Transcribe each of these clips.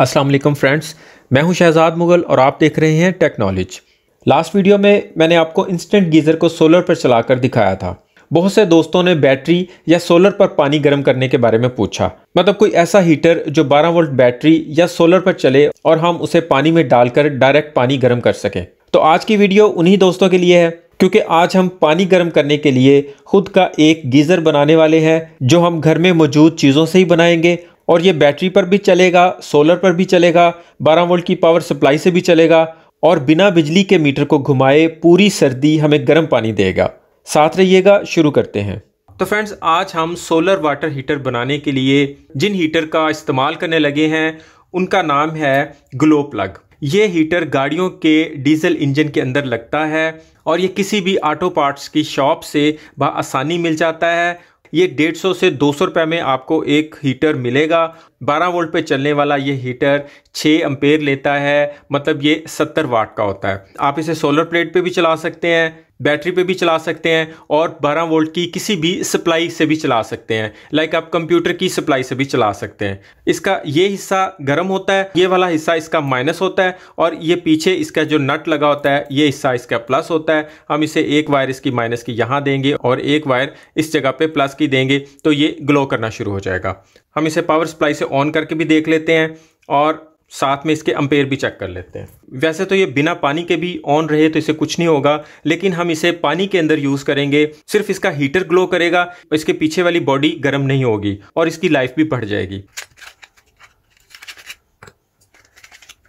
अस्सलाम वालेकुम फ्रेंड्स, मैं हूं शहजाद मुगल और आप देख रहे हैं टेक नॉलेज। लास्ट वीडियो में मैंने आपको इंस्टेंट गीज़र को सोलर पर चलाकर दिखाया था। बहुत से दोस्तों ने बैटरी या सोलर पर पानी गर्म करने के बारे में पूछा, मतलब कोई ऐसा हीटर जो 12 वोल्ट बैटरी या सोलर पर चले और हम उसे पानी में डालकर डायरेक्ट पानी गर्म कर सकें। तो आज की वीडियो उन्हीं दोस्तों के लिए है, क्योंकि आज हम पानी गर्म करने के लिए खुद का एक गीज़र बनाने वाले हैं जो हम घर में मौजूद चीज़ों से ही बनाएंगे और ये बैटरी पर भी चलेगा, सोलर पर भी चलेगा, 12 वोल्ट की पावर सप्लाई से भी चलेगा और बिना बिजली के मीटर को घुमाए पूरी सर्दी हमें गर्म पानी देगा। साथ रहिएगा, शुरू करते हैं। तो फ्रेंड्स, आज हम सोलर वाटर हीटर बनाने के लिए जिन हीटर का इस्तेमाल करने लगे हैं उनका नाम है ग्लो प्लग। ये हीटर गाड़ियों के डीजल इंजन के अंदर लगता है और ये किसी भी ऑटो पार्ट्स की शॉप से आसानी मिल जाता है। ये 150 से 200 रुपये में आपको एक हीटर मिलेगा। 12 वोल्ट पे चलने वाला ये हीटर 6 एम्पेयर लेता है, मतलब ये 70 वाट का होता है। आप इसे सोलर प्लेट पे भी चला सकते हैं, बैटरी पे भी चला सकते हैं और 12 वोल्ट की किसी भी सप्लाई से भी चला सकते हैं, लाइक आप कंप्यूटर की सप्लाई से भी चला सकते हैं। इसका ये हिस्सा गर्म होता है, ये वाला हिस्सा इसका माइनस होता है और ये पीछे इसका जो नट लगा होता है ये हिस्सा इसका प्लस होता है। हम इसे एक वायर इसकी माइनस की यहाँ देंगे और एक वायर इस जगह पे प्लस की देंगे तो ये ग्लो करना शुरू हो जाएगा। हम इसे पावर सप्लाई से ऑन करके भी देख लेते हैं और साथ में इसके एम्पेयर भी चेक कर लेते हैं। वैसे तो ये बिना पानी के भी ऑन रहे तो इसे कुछ नहीं होगा, लेकिन हम इसे पानी के अंदर यूज़ करेंगे। सिर्फ इसका हीटर ग्लो करेगा, इसके पीछे वाली बॉडी गर्म नहीं होगी और इसकी लाइफ भी बढ़ जाएगी।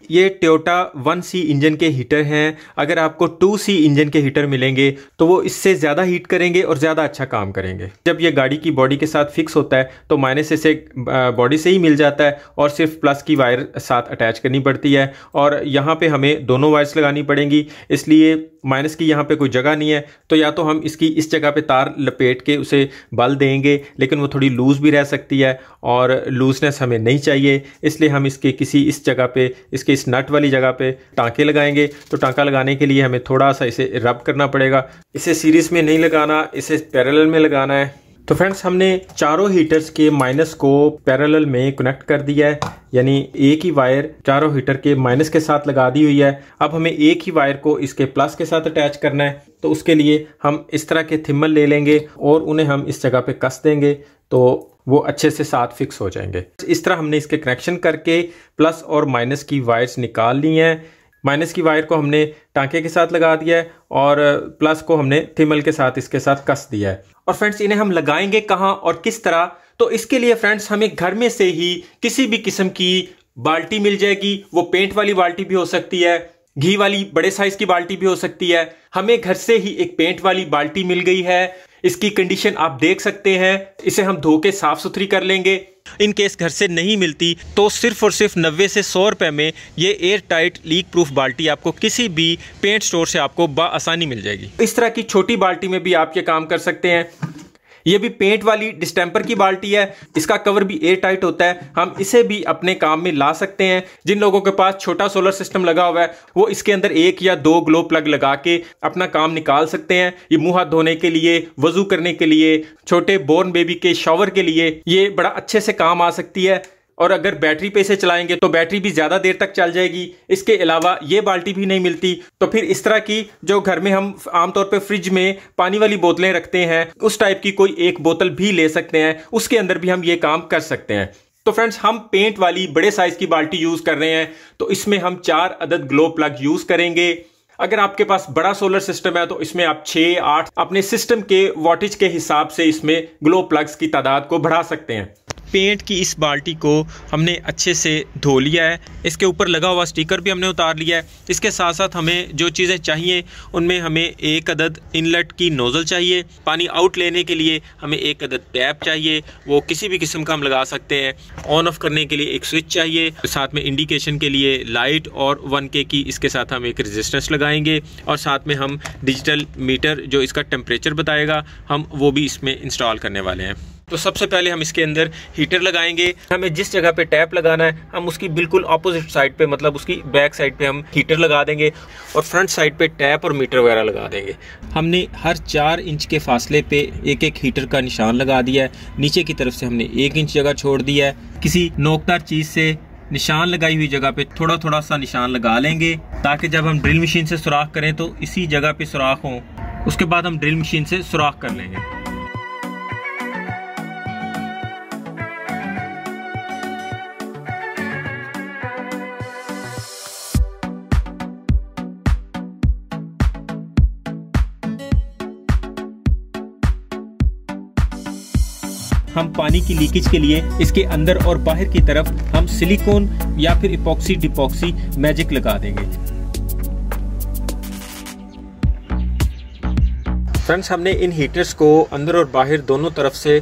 ये टोयोटा 1C इंजन के हीटर हैं। अगर आपको 2C इंजन के हीटर मिलेंगे तो वो इससे ज़्यादा हीट करेंगे और ज़्यादा अच्छा काम करेंगे। जब ये गाड़ी की बॉडी के साथ फिक्स होता है तो माइनस इसे बॉडी से ही मिल जाता है और सिर्फ प्लस की वायर साथ अटैच करनी पड़ती है और यहाँ पे हमें दोनों वायर्स लगानी पड़ेंगी, इसलिए माइनस की यहाँ पे कोई जगह नहीं है। तो या तो हम इसकी इस जगह पे तार लपेट के उसे बल देंगे, लेकिन वो थोड़ी लूज़ भी रह सकती है और लूजनेस हमें नहीं चाहिए, इसलिए हम इसके किसी इस जगह पे, इसके इस नट वाली जगह पे टांके लगाएंगे। तो टांका लगाने के लिए हमें थोड़ा सा इसे रब करना पड़ेगा। इसे सीरीज में नहीं लगाना, इसे पैरेलल में लगाना है। तो फ्रेंड्स, हमने चारों हीटर्स के माइनस को पैरेलल में कनेक्ट कर दिया है, यानी एक ही वायर चारों हीटर के माइनस के साथ लगा दी हुई है। अब हमें एक ही वायर को इसके प्लस के साथ अटैच करना है, तो उसके लिए हम इस तरह के थिम्बल ले लेंगे और उन्हें हम इस जगह पे कस देंगे तो वो अच्छे से साथ फिक्स हो जाएंगे। इस तरह हमने इसके कनेक्शन करके प्लस और माइनस की वायर्स निकाल ली हैं। माइनस की वायर को हमने टांके के साथ लगा दिया है और प्लस को हमने थिम्बल के साथ इसके साथ कस दिया है। और फ्रेंड्स, इन्हें हम लगाएंगे कहाँ और किस तरह, तो इसके लिए फ्रेंड्स हमें घर में से ही किसी भी किस्म की बाल्टी मिल जाएगी। वो पेंट वाली बाल्टी भी हो सकती है, घी वाली बड़े साइज की बाल्टी भी हो सकती है। हमें घर से ही एक पेंट वाली बाल्टी मिल गई है। इसकी कंडीशन आप देख सकते हैं। इसे हम धो के साफ सुथरी कर लेंगे। इन केस घर से नहीं मिलती तो सिर्फ और सिर्फ 90 से 100 रुपए में ये एयर टाइट लीक प्रूफ बाल्टी आपको किसी भी पेंट स्टोर से आपको आसानी मिल जाएगी। इस तरह की छोटी बाल्टी में भी आप ये काम कर सकते हैं। ये भी पेंट वाली डिस्टेंपर की बाल्टी है, इसका कवर भी एयर टाइट होता है। हम इसे भी अपने काम में ला सकते हैं। जिन लोगों के पास छोटा सोलर सिस्टम लगा हुआ है वो इसके अंदर 1 या 2 ग्लो प्लग लगा के अपना काम निकाल सकते हैं। ये मुंह हाथ धोने के लिए, वजू करने के लिए, छोटे बोर्न बेबी के शॉवर के लिए ये बड़ा अच्छे से काम आ सकती है। और अगर बैटरी पे इसे चलाएंगे तो बैटरी भी ज़्यादा देर तक चल जाएगी। इसके अलावा ये बाल्टी भी नहीं मिलती तो फिर इस तरह की जो घर में हम आमतौर पे फ्रिज में पानी वाली बोतलें रखते हैं, उस टाइप की कोई एक बोतल भी ले सकते हैं। उसके अंदर भी हम ये काम कर सकते हैं। तो फ्रेंड्स, हम पेंट वाली बड़े साइज की बाल्टी यूज़ कर रहे हैं तो इसमें हम 4 अदद ग्लो प्लग यूज़ करेंगे। अगर आपके पास बड़ा सोलर सिस्टम है तो इसमें आप 6-8 अपने सिस्टम के वॉटेज के हिसाब से इसमें ग्लो प्लग्स की तादाद को बढ़ा सकते हैं। पेंट की इस बाल्टी को हमने अच्छे से धो लिया है। इसके ऊपर लगा हुआ स्टिकर भी हमने उतार लिया है। इसके साथ साथ हमें जो चीज़ें चाहिए उनमें हमें 1 अदद इनलेट की नोज़ल चाहिए। पानी आउट लेने के लिए हमें 1 अदद टैप चाहिए, वो किसी भी किस्म का हम लगा सकते हैं। ऑन ऑफ करने के लिए एक स्विच चाहिए, साथ में इंडिकेशन के लिए लाइट और 1K की इसके साथ हम एक रेजिस्टेंस लगाएंगे और साथ में हम डिजिटल मीटर जो इसका टेम्परेचर बताएगा हम वो भी इसमें इंस्टॉल करने वाले हैं। तो सबसे पहले हम इसके अंदर हीटर लगाएंगे। हमें जिस जगह पे टैप लगाना है हम उसकी बिल्कुल ऑपोजिट साइड पे, मतलब उसकी बैक साइड पे हम हीटर लगा देंगे और फ्रंट साइड पे टैप और मीटर वगैरह लगा देंगे। हमने हर 4 इंच के फासले पे एक एक हीटर का निशान लगा दिया है। नीचे की तरफ से हमने 1 इंच जगह छोड़ दिया है। किसी नोकदार चीज़ से निशान लगाई हुई जगह पे थोड़ा थोड़ा सा निशान लगा लेंगे, ताकि जब हम ड्रिल मशीन से सुराख करें तो इसी जगह पे सुराख हो। उसके बाद हम ड्रिल मशीन से सुराख कर लेंगे। हम पानी की लीकेज के लिए इसके अंदर और बाहर की तरफ हम सिलिकॉन या फिर इपॉक्सी डिपॉक्सी मैजिक लगा देंगे। फ्रेंड्स, हमने इन हीटर्स को अंदर और बाहर दोनों तरफ से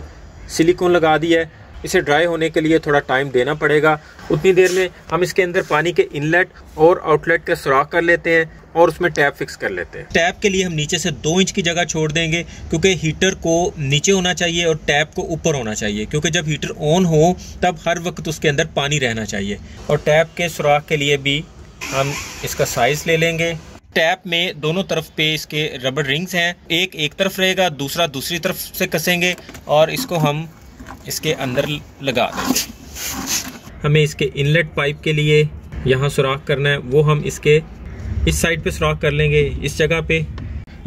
सिलिकॉन लगा दिया है। इसे ड्राई होने के लिए थोड़ा टाइम देना पड़ेगा। उतनी देर में हम इसके अंदर पानी के इनलेट और आउटलेट का सुराख कर लेते हैं और उसमें टैप फिक्स कर लेते हैं। टैप के लिए हम नीचे से 2 इंच की जगह छोड़ देंगे, क्योंकि हीटर को नीचे होना चाहिए और टैप को ऊपर होना चाहिए, क्योंकि जब हीटर ऑन हो तब हर वक्त उसके अंदर पानी रहना चाहिए। और टैप के सुराख के लिए भी हम इसका साइज ले लेंगे। टैप में दोनों तरफ पे इसके रबर रिंग्स हैं, एक तरफ रहेगा, दूसरा दूसरी तरफ से कसेंगे और इसको हम इसके अंदर लगा देंगे। हमें इसके इनलेट पाइप के लिए यहाँ सुराख करना है, वो हम इसके इस साइड पे सुराख कर लेंगे, इस जगह पे।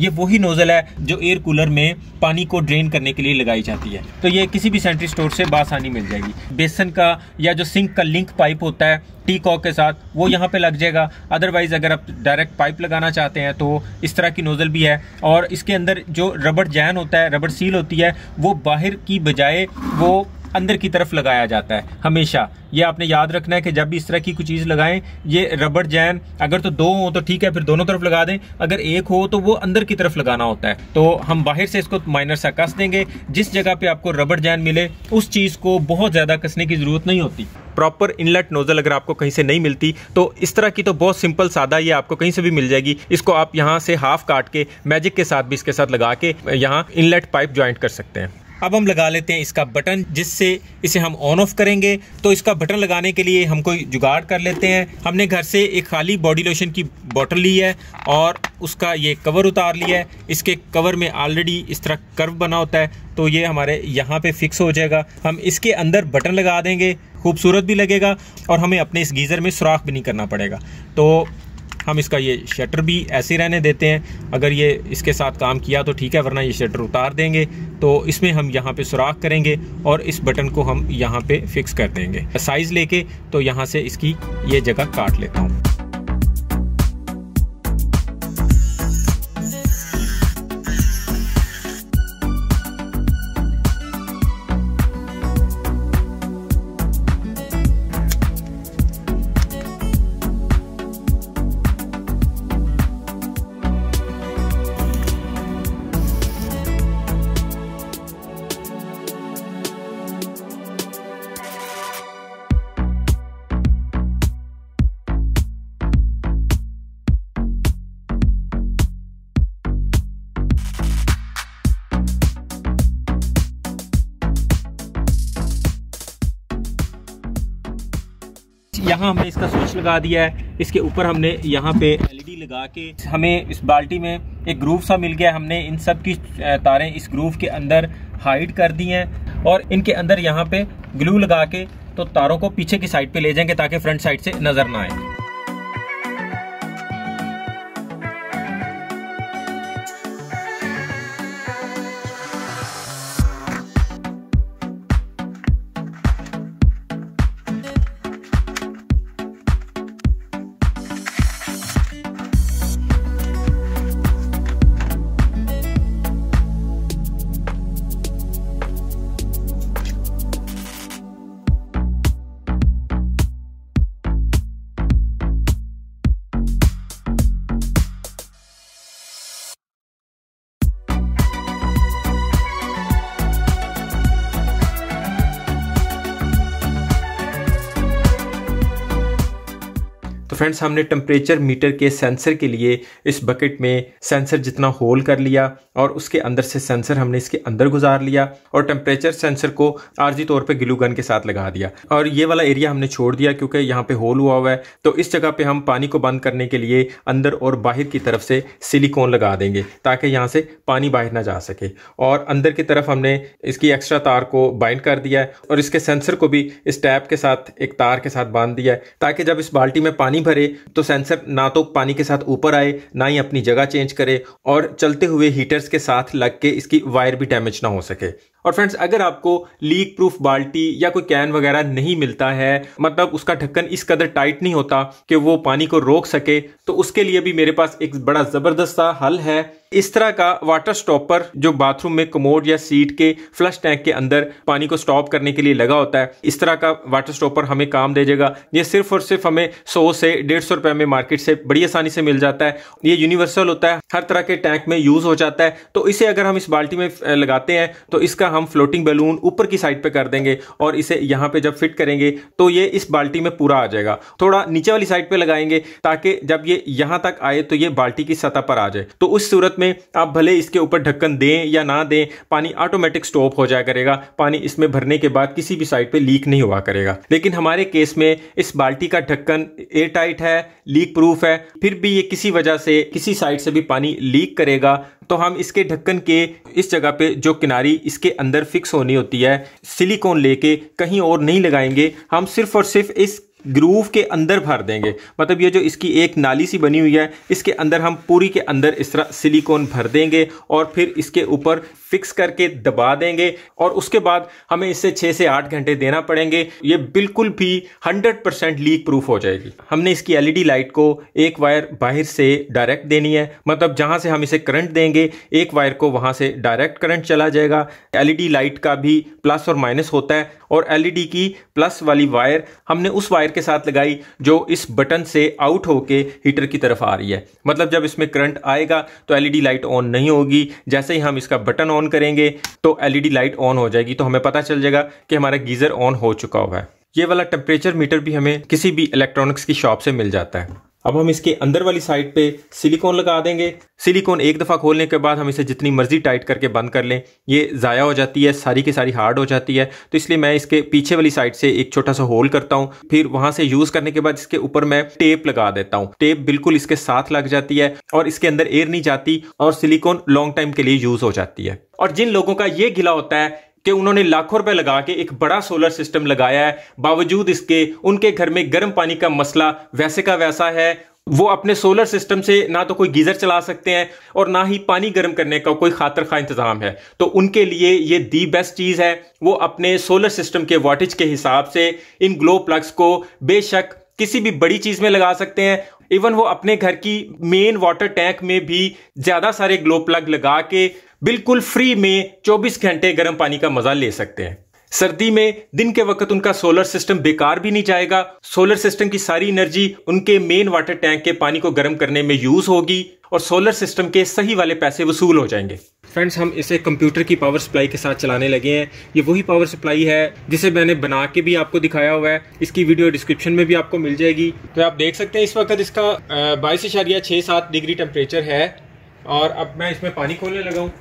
ये वही नोजल है जो एयर कूलर में पानी को ड्रेन करने के लिए लगाई जाती है, तो ये किसी भी सेंट्री स्टोर से बासानी मिल जाएगी। बेसन का या जो सिंक का लिंक पाइप होता है टी कॉक के साथ, वो यहाँ पे लग जाएगा। अदरवाइज अगर आप डायरेक्ट पाइप लगाना चाहते हैं तो इस तरह की नोजल भी है। और इसके अंदर जो रबर जैन होता है, रबर सील होती है, वो बाहर की बजाय वो अंदर की तरफ लगाया जाता है हमेशा। ये आपने याद रखना है कि जब भी इस तरह की कोई चीज़ लगाएं, ये रबर जैन अगर तो 2 हो तो ठीक है, फिर दोनों तरफ लगा दें। अगर एक हो तो वो अंदर की तरफ लगाना होता है। तो हम बाहर से इसको माइनर सा कस देंगे। जिस जगह पे आपको रबर जैन मिले उस चीज़ को बहुत ज़्यादा कसने की ज़रूरत नहीं होती। प्रॉपर इनलेट नोजल अगर आपको कहीं से नहीं मिलती तो इस तरह की तो बहुत सिंपल सादा ये आपको कहीं से भी मिल जाएगी। इसको आप यहाँ से हाफ काट के मैजिक के साथ भी इसके साथ लगा के यहाँ इनलेट पाइप ज्वाइंट कर सकते हैं। अब हम लगा लेते हैं इसका बटन, जिससे इसे हम ऑन ऑफ करेंगे। तो इसका बटन लगाने के लिए हम कोई जुगाड़ कर लेते हैं। हमने घर से एक खाली बॉडी लोशन की बोतल ली है और उसका ये कवर उतार लिया है। इसके कवर में ऑलरेडी इस तरह कर्व बना होता है, तो ये हमारे यहाँ पे फिक्स हो जाएगा। हम इसके अंदर बटन लगा देंगे, खूबसूरत भी लगेगा और हमें अपने इस गीज़र में सुराख भी नहीं करना पड़ेगा। तो हम इसका ये शटर भी ऐसे रहने देते हैं। अगर ये इसके साथ काम किया तो ठीक है, वरना ये शटर उतार देंगे। तो इसमें हम यहाँ पे सुराख करेंगे और इस बटन को हम यहाँ पे फिक्स कर देंगे साइज़ लेके। तो यहाँ से इसकी ये जगह काट लेता हूँ। यहाँ हमने इसका स्विच लगा दिया है। इसके ऊपर हमने यहाँ पे एलईडी लगा के हमें इस बाल्टी में एक ग्रूव सा मिल गया। हमने इन सब की तारें इस ग्रूव के अंदर हाइड कर दी हैं और इनके अंदर यहाँ पे ग्लू लगा के तो तारों को पीछे की साइड पे ले जाएंगे ताकि फ्रंट साइड से नजर ना आए। तो फ्रेंड्स हमने टेम्परेचर मीटर के सेंसर के लिए इस बकेट में सेंसर जितना होल कर लिया और उसके अंदर से सेंसर हमने इसके अंदर गुजार लिया और टेम्परेचर सेंसर को आर्जी तौर पे ग्लू गन के साथ लगा दिया और ये वाला एरिया हमने छोड़ दिया क्योंकि यहाँ पे होल हुआ है। तो इस जगह पे हम पानी को बंद करने के लिए अंदर और बाहर की तरफ से सिलिकॉन लगा देंगे ताकि यहाँ से पानी बाहर ना जा सके। और अंदर की तरफ हमने इसकी एक्स्ट्रा तार को बाइंड कर दिया है और इसके सेंसर को भी इस टैप के साथ एक तार के साथ बांध दिया है ताकि जब इस बाल्टी में पानी भरे तो सेंसर ना तो पानी के साथ ऊपर आए ना ही अपनी जगह चेंज करे और चलते हुए हीटर्स के साथ लग के इसकी वायर भी डैमेज ना हो सके। और फ्रेंड्स अगर आपको लीक प्रूफ बाल्टी या कोई कैन वगैरह नहीं मिलता है, मतलब उसका ढक्कन इस कदर टाइट नहीं होता कि वो पानी को रोक सके, तो उसके लिए भी मेरे पास एक बड़ा जबरदस्त सा हल है। इस तरह का वाटर स्टॉपर जो बाथरूम में कमोड या सीट के फ्लश टैंक के अंदर पानी को स्टॉप करने के लिए लगा होता है, इस तरह का वाटर स्टॉपर हमें काम दे जाएगा। ये सिर्फ और सिर्फ हमें 100 से 150 रुपए में मार्केट से बड़ी आसानी से मिल जाता है। ये यूनिवर्सल होता है, हर तरह के टैंक में यूज हो जाता है। तो इसे अगर हम इस बाल्टी में लगाते हैं तो इसका हम फ्लोटिंग बैलून ऊपर की साइड पे कर देंगे और इसे यहाँ पे जब फिट करेंगे तो ये इस बाल्टी में पूरा आ जाएगा। थोड़ा नीचे वाली साइड पे लगाएंगे ताकि जब ये यहाँ तक आए तो ये बाल्टी की सतह पर आ जाए। तो उस सूरत में आप भले इसके ऊपर ढक्कन दें या ना दें, पानी ऑटोमेटिक स्टॉप हो जाया करेगा। पानी इसमें भरने के बाद किसी भी साइड पे लीक नहीं हुआ करेगा। लेकिन हमारे केस में इस बाल्टी का ढक्कन एयर टाइट है, लीक प्रूफ है, फिर भी ये किसी वजह से किसी साइड से भी पानी लीक करेगा तो हम इसके ढक्कन के इस जगह पे जो किनारी इसके अंदर फिक्स होनी होती है, सिलिकॉन लेके कहीं और नहीं लगाएंगे। हम सिर्फ और सिर्फ इस ग्रूव के अंदर भर देंगे। मतलब ये जो इसकी एक नाली सी बनी हुई है, इसके अंदर हम पूरी के अंदर इस तरह सिलिकॉन भर देंगे और फिर इसके ऊपर फिक्स करके दबा देंगे और उसके बाद हमें इससे 6 से 8 घंटे देना पड़ेंगे। ये बिल्कुल भी 100% लीक प्रूफ हो जाएगी। हमने इसकी एलईडी लाइट को एक वायर बाहर से डायरेक्ट देनी है, मतलब जहां से हम इसे करंट देंगे एक वायर को वहां से डायरेक्ट करंट चला जाएगा। एलईडी लाइट का भी प्लस और माइनस होता है और एलईडी की प्लस वाली वायर हमने उस वायर के साथ लगाई जो इस बटन से आउट होके हीटर की तरफ आ रही है। मतलब जब इसमें करंट आएगा तो एलईडी लाइट ऑन नहीं होगी। जैसे ही हम इसका बटन ऑन करेंगे तो एलईडी लाइट ऑन हो जाएगी, तो हमें पता चल जाएगा कि हमारा गीजर ऑन हो चुका हुआ है। ये वाला टेम्परेचर मीटर भी हमें किसी भी इलेक्ट्रॉनिक्स की शॉप से मिल जाता है। अब हम इसके अंदर वाली साइड पे सिलिकॉन लगा देंगे। सिलिकॉन एक दफ़ा खोलने के बाद हम इसे जितनी मर्जी टाइट करके बंद कर लें, ये ज़ाया हो जाती है, सारी की सारी हार्ड हो जाती है। तो इसलिए मैं इसके पीछे वाली साइड से एक छोटा सा होल करता हूँ, फिर वहाँ से यूज़ करने के बाद इसके ऊपर मैं टेप लगा देता हूँ। टेप बिल्कुल इसके साथ लग जाती है और इसके अंदर एयर नहीं जाती और सिलिकॉन लॉन्ग टाइम के लिए यूज़ हो जाती है। और जिन लोगों का ये गिला होता है कि उन्होंने लाखों रुपए लगा के एक बड़ा सोलर सिस्टम लगाया है, बावजूद इसके उनके घर में गर्म पानी का मसला वैसे का वैसा है, वो अपने सोलर सिस्टम से ना तो कोई गीजर चला सकते हैं और ना ही पानी गर्म करने का कोई खातिर खा इंतजाम है, तो उनके लिए ये दी बेस्ट चीज है। वो अपने सोलर सिस्टम के वाटेज के हिसाब से इन ग्लो प्लग्स को बेशक किसी भी बड़ी चीज में लगा सकते हैं। इवन वो अपने घर की मेन वाटर टैंक में भी ज्यादा सारे ग्लो प्लग लगा के बिल्कुल फ्री में 24 घंटे गर्म पानी का मजा ले सकते हैं। सर्दी में दिन के वक्त उनका सोलर सिस्टम बेकार भी नहीं जाएगा। सोलर सिस्टम की सारी एनर्जी उनके मेन वाटर टैंक के पानी को गर्म करने में यूज होगी और सोलर सिस्टम के सही वाले पैसे वसूल हो जाएंगे। फ्रेंड्स, हम इसे कंप्यूटर की पावर सप्लाई के साथ चलाने लगे हैं। ये वही पावर सप्लाई है जिसे मैंने बना के भी आपको दिखाया हुआ है। इसकी वीडियो डिस्क्रिप्शन में भी आपको मिल जाएगी। तो आप देख सकते हैं इस वक्त इसका 22.67 डिग्री टेम्परेचर है और अब मैं इसमें पानी खोलने लगा हूँ।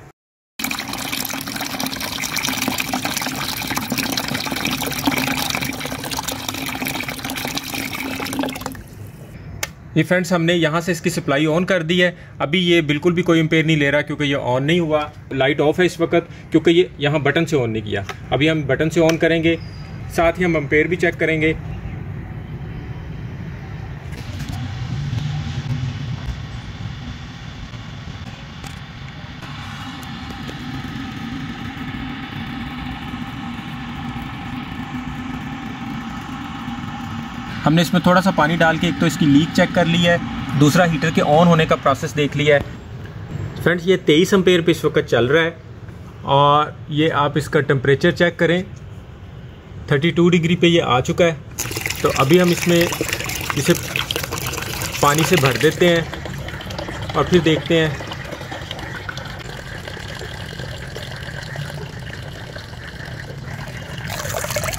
ये फ्रेंड्स, हमने यहाँ से इसकी सप्लाई ऑन कर दी है। अभी ये बिल्कुल भी कोई एम्पेयर नहीं ले रहा क्योंकि ये ऑन नहीं हुआ। लाइट ऑफ है इस वक्त क्योंकि ये यहाँ बटन से ऑन नहीं किया। अभी हम बटन से ऑन करेंगे, साथ ही हम एम्पेयर भी चेक करेंगे। हमने इसमें थोड़ा सा पानी डाल के एक तो इसकी लीक चेक कर ली है, दूसरा हीटर के ऑन होने का प्रोसेस देख लिया है। फ्रेंड्स, ये 23 एम्पेयर पे इस वक्त चल रहा है और ये आप इसका टेम्परेचर चेक करें, 32 डिग्री पे ये आ चुका है। तो अभी हम इसमें इसे पानी से भर देते हैं और फिर देखते हैं।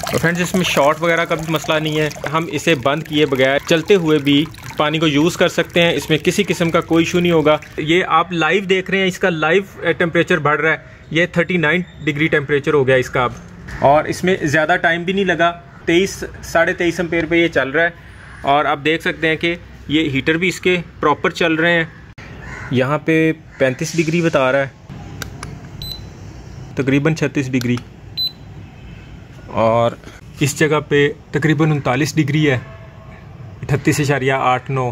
तो फ्रेंड्स, इसमें शॉर्ट वगैरह का भी मसला नहीं है। हम इसे बंद किए बगैर चलते हुए भी पानी को यूज़ कर सकते हैं, इसमें किसी किस्म का कोई इशू नहीं होगा। ये आप लाइव देख रहे हैं, इसका लाइव टेम्परेचर बढ़ रहा है, ये 39 डिग्री टेम्परेचर हो गया इसका अब, और इसमें ज़्यादा टाइम भी नहीं लगा, 23-23.5 एम्पेयर पे ये चल रहा है। और आप देख सकते हैं कि ये हीटर भी इसके प्रॉपर चल रहे हैं। यहाँ पे 35 डिग्री बता रहा है, तकरीबन 36 डिग्री, और इस जगह पे तकरीबन 39 डिग्री है, 38.89,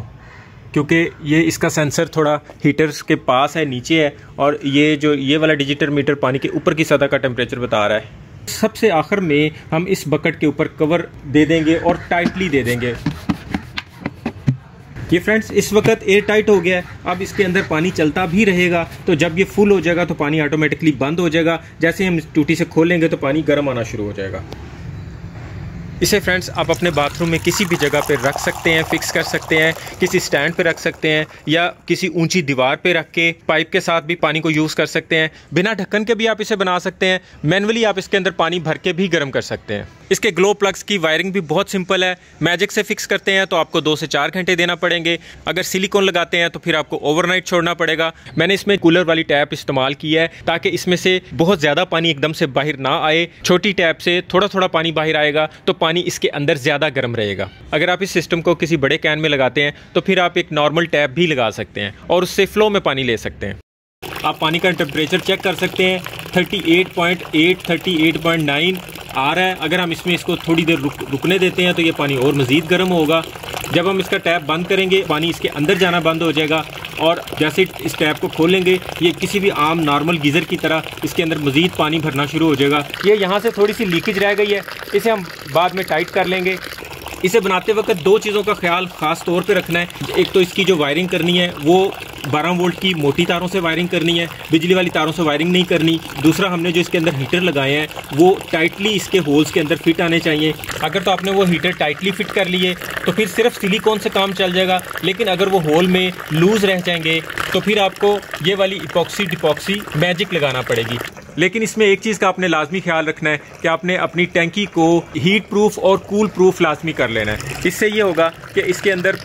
क्योंकि ये इसका सेंसर थोड़ा हीटर्स के पास है, नीचे है, और ये वाला डिजिटल मीटर पानी के ऊपर की सतह का टेम्परेचर बता रहा है। सबसे आखिर में हम इस बकेट के ऊपर कवर दे देंगे और टाइटली दे देंगे। ये फ्रेंड्स इस वक्त एयर टाइट हो गया है। अब इसके अंदर पानी चलता भी रहेगा, तो जब ये फुल हो जाएगा तो पानी ऑटोमेटिकली बंद हो जाएगा। जैसे हम इस टूटी से खोलेंगे तो पानी गर्म आना शुरू हो जाएगा। इसे फ्रेंड्स आप अपने बाथरूम में किसी भी जगह पे रख सकते हैं, फिक्स कर सकते हैं, किसी स्टैंड पे रख सकते हैं, या किसी ऊंची दीवार पे रख के पाइप के साथ भी पानी को यूज़ कर सकते हैं। बिना ढक्कन के भी आप इसे बना सकते हैं। मैनुअली आप इसके अंदर पानी भर के भी गर्म कर सकते हैं। इसके ग्लो प्लग्स की वायरिंग भी बहुत सिंपल है। मैजिक से फिक्स करते हैं तो आपको 2 से 4 घंटे देना पड़ेंगे। अगर सिलिकॉन लगाते हैं तो फिर आपको ओवरनाइट छोड़ना पड़ेगा। मैंने इसमें कूलर वाली टैप इस्तेमाल की है ताकि इसमें से बहुत ज़्यादा पानी एकदम से बाहर ना आए। छोटी टैप से थोड़ा थोड़ा पानी बाहर आएगा तो पानी इसके अंदर ज़्यादा गर्म रहेगा। अगर आप इस सिस्टम को किसी बड़े कैन में लगाते हैं तो फिर आप एक नॉर्मल टैप भी लगा सकते हैं और उससे फ्लो में पानी ले सकते हैं। आप पानी का टेम्परेचर चेक कर सकते हैं, 38.8 38.9 आ रहा है। अगर हम इसको थोड़ी देर रुकने देते हैं तो ये पानी और मज़ीद गर्म होगा। जब हम इसका टैप बंद करेंगे पानी इसके अंदर जाना बंद हो जाएगा, और जैसे इस टैप को खोलेंगे ये किसी भी आम नॉर्मल गीज़र की तरह इसके अंदर मज़ीद पानी भरना शुरू हो जाएगा। ये यहाँ से थोड़ी सी लीकेज रह गई है, इसे हम बाद में टाइट कर लेंगे। इसे बनाते वक्त 2 चीज़ों का ख्याल ख़ास तौर पे रखना है। एक तो इसकी जो वायरिंग करनी है वो 12 वोल्ट की मोटी तारों से वायरिंग करनी है, बिजली वाली तारों से वायरिंग नहीं करनी। दूसरा, हमने जो इसके अंदर हीटर लगाए हैं वो टाइटली इसके होल्स के अंदर फिट आने चाहिए। अगर तो आपने वो हीटर टाइटली फिट कर लिए तो फिर सिर्फ सिलिकॉन से काम चल जाएगा, लेकिन अगर वो होल में लूज़ रह जाएंगे तो फिर आपको ये वाली इपॉक्सी डिपॉक्सी मैजिक लगाना पड़ेगी। लेकिन इसमें एक चीज़ का आपने लाजमी ख्याल रखना है कि आपने अपनी टैंकी को हीट प्रूफ और कूल प्रूफ लाजमी कर लेना है। इससे ये होगा कि इसके अंदर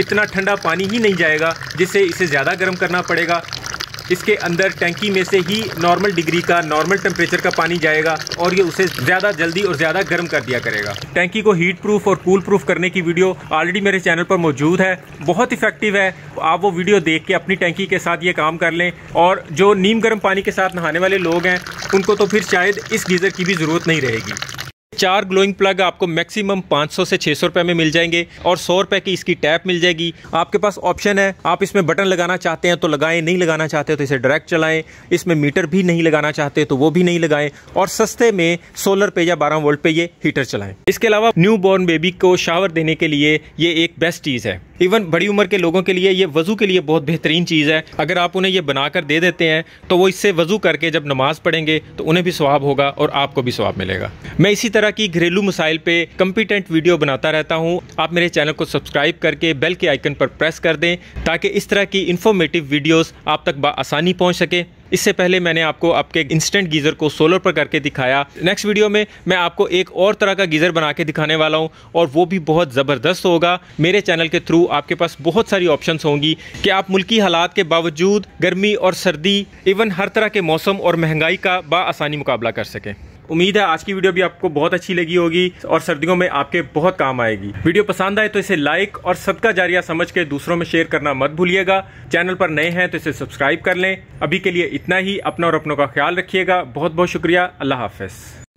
इतना ठंडा पानी ही नहीं जाएगा जिससे इसे ज़्यादा गर्म करना पड़ेगा। इसके अंदर टैंकी में से ही नॉर्मल डिग्री का, नॉर्मल टेम्परेचर का पानी जाएगा और ये उसे ज़्यादा जल्दी और ज़्यादा गर्म कर दिया करेगा। टैंकी को हीट प्रूफ और कूल प्रूफ करने की वीडियो ऑलरेडी मेरे चैनल पर मौजूद है, बहुत इफेक्टिव है। आप वो वीडियो देख के अपनी टैंकी के साथ ये काम कर लें। और जो नीम गर्म पानी के साथ नहाने वाले लोग हैं उनको तो फिर शायद इस गीज़र की भी ज़रूरत नहीं रहेगी। 4 ग्लोइंग प्लग आपको मैक्सिमम 500 से 600 रुपए में मिल जाएंगे और 100 रुपए की इसकी टैप मिल जाएगी। आपके पास ऑप्शन है, आप इसमें बटन लगाना चाहते हैं तो लगाएं, नहीं लगाना चाहते तो इसे डायरेक्ट चलाएं। इसमें मीटर भी नहीं लगाना चाहते तो वो भी नहीं लगाएं, और सस्ते में सोलर पे या 12 वोल्ट पे ये हीटर चलाएं। इसके अलावा न्यू बॉर्न बेबी को शावर देने के लिए ये एक बेस्ट चीज़ है। इवन बड़ी उम्र के लोगों के लिए ये वज़ू के लिए बहुत बेहतरीन चीज़ है। अगर आप उन्हें ये बनाकर दे देते हैं तो वो इससे वज़ू करके जब नमाज पढ़ेंगे तो उन्हें भी सवाब होगा और आपको भी सवाब मिलेगा। मैं इसी तरह की घरेलू मसाइल पे कंपिटेंट वीडियो बनाता रहता हूँ। आप मेरे चैनल को सब्सक्राइब करके बेल के आइकन पर प्रेस कर दें ताकि इस तरह की इन्फॉर्मेटिव वीडियोस आप तक आसानी पहुँच सके। इससे पहले मैंने आपको आपके इंस्टेंट गीज़र को सोलर पर करके दिखाया। नेक्स्ट वीडियो में मैं आपको एक और तरह का गीज़र बना के दिखाने वाला हूं और वो भी बहुत ज़बरदस्त होगा। मेरे चैनल के थ्रू आपके पास बहुत सारी ऑप्शंस होंगी कि आप मुल्की हालात के बावजूद गर्मी और सर्दी, इवन हर तरह के मौसम और महंगाई का बाआसानी मुकाबला कर सकें। उम्मीद है आज की वीडियो भी आपको बहुत अच्छी लगी होगी और सर्दियों में आपके बहुत काम आएगी। वीडियो पसंद आए तो इसे लाइक और सदका जारिया समझ के दूसरों में शेयर करना मत भूलिएगा। चैनल पर नए हैं तो इसे सब्सक्राइब कर लें। अभी के लिए इतना ही। अपना और अपनों का ख्याल रखिएगा। बहुत बहुत शुक्रिया। अल्लाह हाफ़िज़।